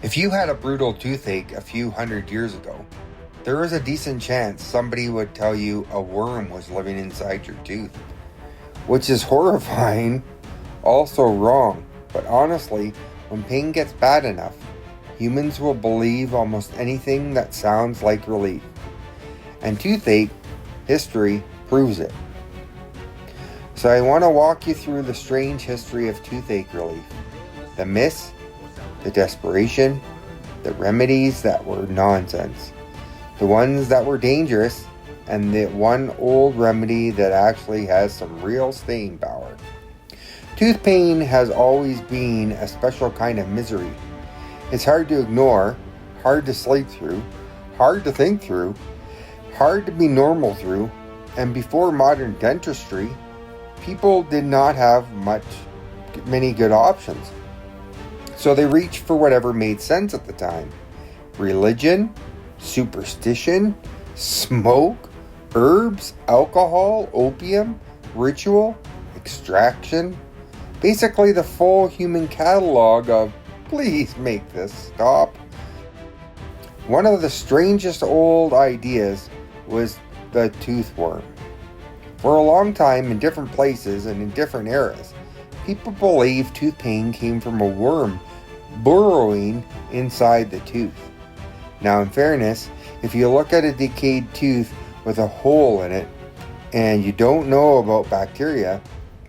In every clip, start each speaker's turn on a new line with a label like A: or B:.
A: If you had a brutal toothache a few hundred years ago, there was a decent chance somebody would tell you a worm was living inside your tooth. Which is horrifying, also wrong, but honestly, when pain gets bad enough, humans will believe almost anything that sounds like relief. And toothache history proves it. So I want to walk you through the strange history of toothache relief, the myths, the desperation, the remedies that were nonsense, the ones that were dangerous, and the one old remedy that actually has some real staying power. Tooth pain has always been a special kind of misery. It's hard to ignore, hard to sleep through, hard to think through, hard to be normal through, and before modern dentistry, people did not have many good options. So they reached for whatever made sense at the time. Religion, superstition, smoke, herbs, alcohol, opium, ritual, extraction. Basically the full human catalog of, please make this stop. One of the strangest old ideas was the tooth worm. For a long time in different places and in different eras, people believed tooth pain came from a worm burrowing inside the tooth. Now, in fairness, if you look at a decayed tooth with a hole in it and you don't know about bacteria,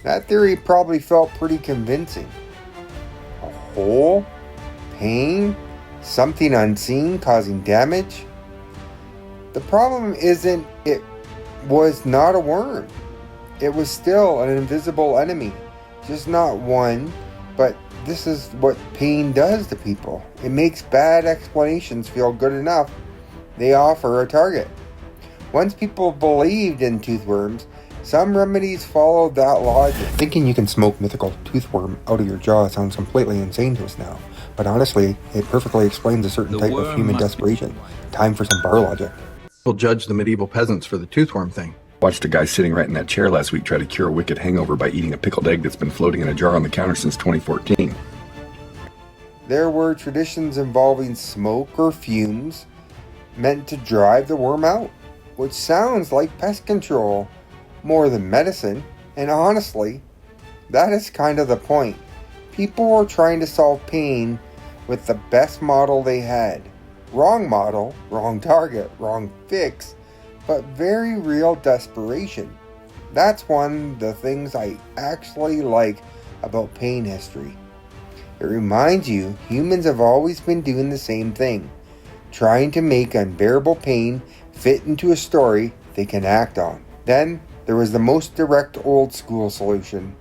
A: that theory probably felt pretty convincing. A hole? Pain? Something unseen causing damage? The problem isn't it was not a worm. It was still an invisible enemy. Just not one, but this is what pain does to people. It makes bad explanations feel good enough. They offer a target. Once people believed in toothworms, some remedies followed that logic. Thinking you can smoke mythical toothworm out of your jaw sounds completely insane to us now. But honestly, it perfectly explains a certain type of human desperation. Time for some bar logic.
B: People judged the medieval peasants for the toothworm thing.
C: Watched a guy sitting right in that chair last week try to cure a wicked hangover by eating a pickled egg that's been floating in a jar on the counter since 2014.
A: There were traditions involving smoke or fumes meant to drive the worm out, which sounds like pest control more than medicine, and honestly, that is kind of the point. People were trying to solve pain with the best model they had. Wrong model, wrong target, wrong fix, but very real desperation. That's one of the things I actually like about pain history. It reminds you humans have always been doing the same thing, trying to make unbearable pain fit into a story they can act on. Then there was the most direct old school solution.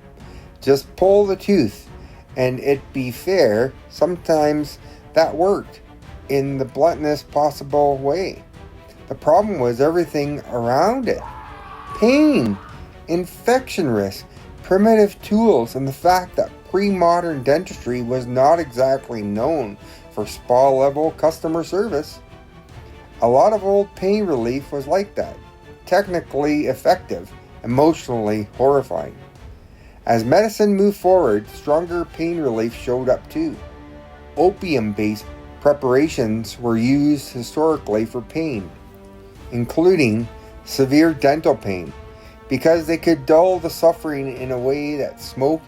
A: Just pull the tooth and it be fair. Sometimes that worked in the bluntest possible way. The problem was everything around it. Pain, infection risk, primitive tools, and the fact that pre-modern dentistry was not exactly known for spa-level customer service. A lot of old pain relief was like that. Technically effective, emotionally horrifying. As medicine moved forward, stronger pain relief showed up too. Opium-based preparations were used historically for pain, including severe dental pain, because they could dull the suffering in a way that smoke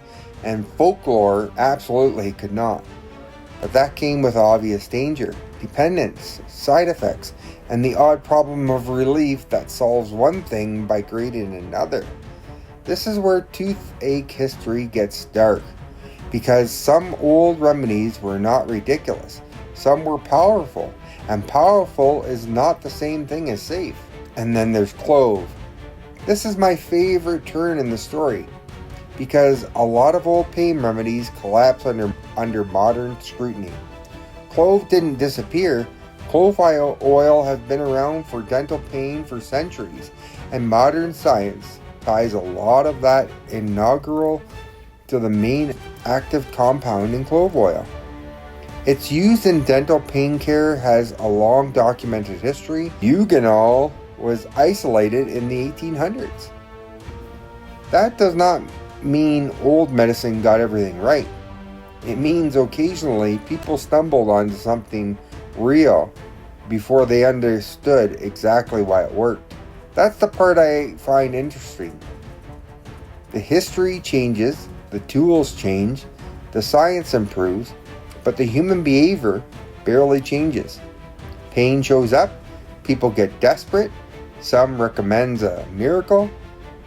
A: and folklore absolutely could not. But that came with obvious danger, dependence, side effects, and the odd problem of relief that solves one thing by creating another. This is where toothache history gets dark, because some old remedies were not ridiculous. Some were powerful, and powerful is not the same thing as safe. And then there's clove. This is my favorite turn in the story, because a lot of old pain remedies collapse under modern scrutiny. Clove didn't disappear. Clove oil has been around for dental pain for centuries, and modern science ties a lot of that inaugural to the main active compound in clove oil. Its use in dental pain care has a long documented history. Eugenol was isolated in the 1800s. That does not mean old medicine got everything right. It means occasionally people stumbled onto something real before they understood exactly why it worked. That's the part I find interesting. The history changes, the tools change, the science improves, but the human behavior barely changes. Pain shows up, people get desperate, some recommends a miracle,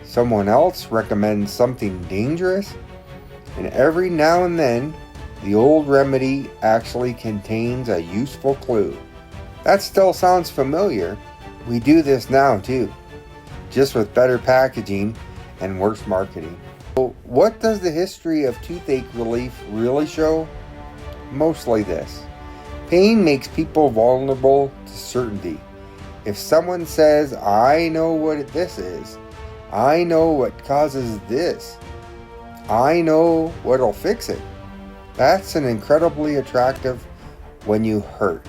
A: someone else recommends something dangerous, and every now and then, the old remedy actually contains a useful clue. That still sounds familiar. We do this now too, just with better packaging and worse marketing. So what does the history of toothache relief really show? Mostly this. Pain makes people vulnerable to certainty. If someone says, I know what this is, I know what causes this, I know what'll fix it, that's an incredibly attractive when you hurt.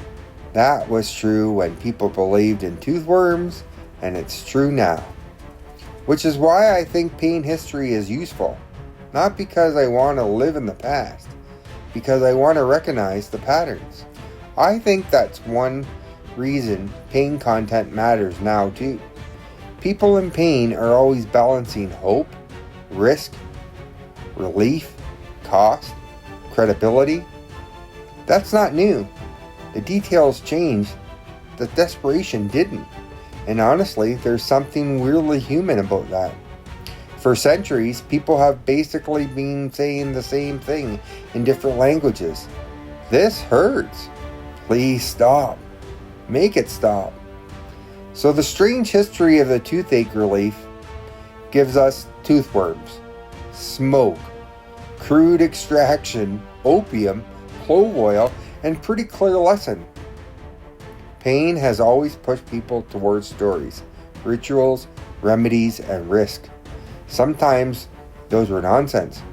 A: That was true when people believed in toothworms, and it's true now. Which is why I think pain history is useful. Not because I want to live in the past, because I want to recognize the patterns. I think that's one reason pain content matters now too. People in pain are always balancing hope, risk, relief, cost, credibility. That's not new. The details changed, the desperation didn't. And honestly, there's something weirdly human about that. For centuries, people have basically been saying the same thing in different languages. This hurts. Please stop. Make it stop. So the strange history of the toothache relief gives us toothworms, smoke, crude extraction, opium, clove oil, and pretty clear lesson. Pain has always pushed people towards stories, rituals, remedies, and risk. Sometimes those were nonsense.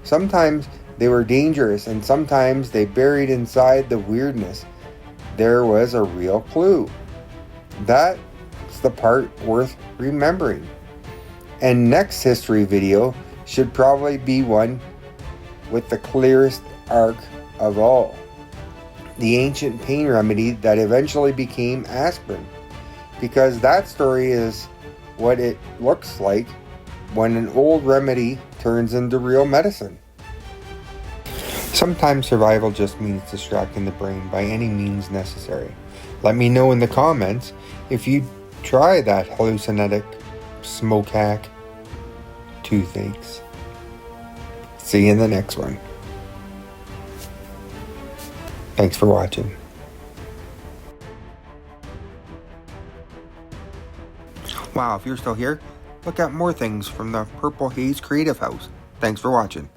A: Sometimes they were dangerous, and sometimes they buried inside the weirdness there was a real clue. That's the part worth remembering. And next history video should probably be one with the clearest arc of all. The ancient pain remedy that eventually became aspirin. Because that story is what it looks like when an old remedy turns into real medicine. Sometimes survival just means distracting the brain by any means necessary. Let me know in the comments if you try that hallucinogenic smoke hack toothaches. See you in the next one. Thanks for watching. Wow, if you're still here, look at more things from the Purple Haze Creative House. Thanks for watching.